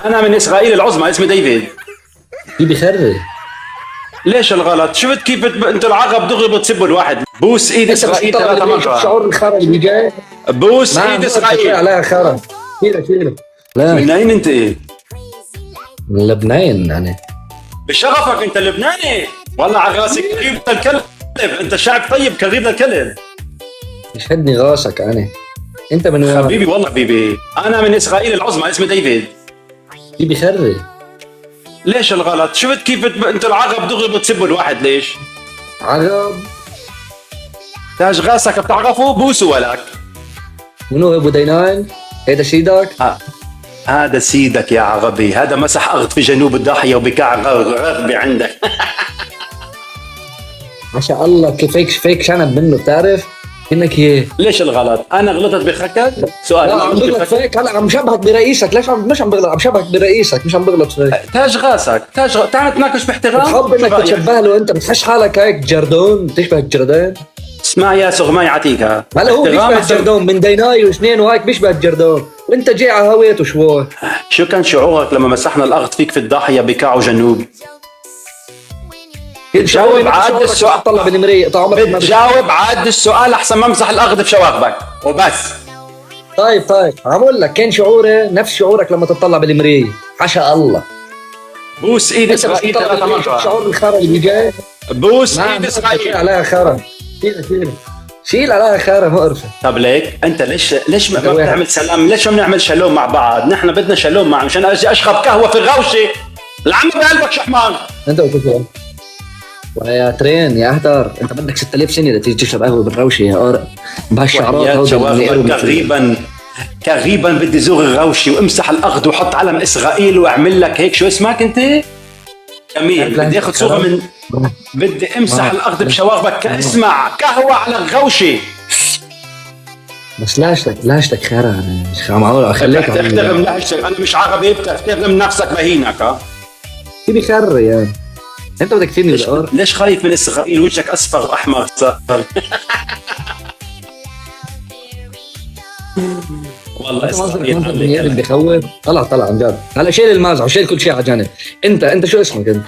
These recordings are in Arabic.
انا من اسرائيل العظمى، اسمي ديفيد. في بخري. ليش الغلط؟ شفت كيف انتوا العرب دغري بتسبوا الواحد. بوس ايد اسرائيل 3 مرات. شعور الخرا اللي جاي. بوس ايد اسرائيل. عليها خرا. كثير. لا من اين انت؟ من لبنان يعني. بشرفك انت لبناني. والله على راسك كريم الكلب، انت شعب طيب كريم الكلب. يشهدني غاشك يعني. انت من وين؟ حبيبي والله حبيبي، انا من اسرائيل العظمى، اسمي ديفيد. في بخري. ليش الغلط؟ شفت كيف انتوا العرب دغري بتسبوا الواحد. ليش؟ عرب. تاج راسك بتعرفه؟ بوسوا ولك. منو ابو دينان؟ هيدا سيدك؟ هذا سيدك يا عربي، هذا مسح ارض في جنوب الضاحيه وبكاع رغبه عندك. ما شاء الله كيف فيك شنب منه بتعرف؟ انك ايه؟ ليش الغلط؟ انا غلطت بخكك؟ سؤال. لا عم بغلط فيك، هلا عم شبهك برئيسك. ليش مش عم بغلط؟ عم شبهك برئيسك، مش عم بغلط فيك. تاج راسك، تعال نتناقش باحترام. بتحب انك تتشبه له، انت بتحش حالك هيك جردون، بتشبه الجردون. اسمع يا سغماي عتيكة، هلا هو بيشبه الجردون من ديناي وسنين وهيك بيشبه الجردون، وانت جاي على هويته شوي. شو كان شعورك لما مسحنا الارض فيك في الضاحيه بكاع وجنوب؟ بتجاوب عاد السؤال. طلع بالمرايه بتجاوب عاد السؤال احسن ما امسح الارض بشواغبك وبس. طيب عم اقول لك كان شعوري نفس شعورك لما تطلع بالمرايه. حشا الله. بوس ايد اسرائيل 3 مرات. شعور الخرا اللي جاي. بوس ايد اسرائيل. عليها خرا. شيل عليها خرا مقرفه. طب ليك انت ليش ما بتعمل سلام؟ ليش ما بنعمل شالوم مع بعض؟ نحن بدنا شالوم مع، مشان اجي اشرب قهوه في الروشه. العم بقلبك شو حمار. انت وكيف يا ترين يا اهدر، انت بدك 6000 سنه لتيجي تشرب قهوه بالروشه يا قارئ بهالشعرات كغيبا بدي زور الروشه وامسح الارض وحط علم اسرائيل واعمل لك هيك. شو اسمك انت؟ جميل. بدي اخذ صوره من، بدي امسح الارض بشواغبك. اسمع، قهوه على الروشه. بس لهجتك خيرة. انا مش معقول اخليك تحترم لهجتك. انا مش عربي، بتحترم نفسك مهينك. في بخر يعني. انت بدك تفيدني بالقار. ليش خايف من اسرائيل؟ وجهك اصفر واحمر صفر. والله اسرائيل بخوف. طلع عن جد. هلا شيل المازع وشيل كل شيء على جنب. انت شو اسمك انت؟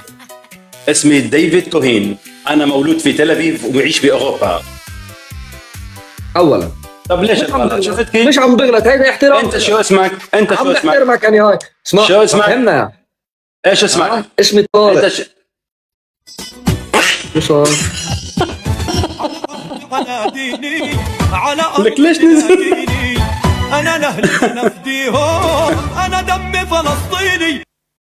اسمي ديفيد كوهين. انا مولود في تل ابيب وبعيش باوروبا. اولا طب ليش الغلط؟ شفت كيف؟ مش عم بغلط، هيدا احترام. انت شو اسمك؟ عم بحترمك يعني هاي. شو اسمك؟ فهمنا. ايش اسمك؟ اسمي طارق. شو صار؟ على ديني على لك ليش نزل؟ انا نهلي نفديهم، انا دمي فلسطيني.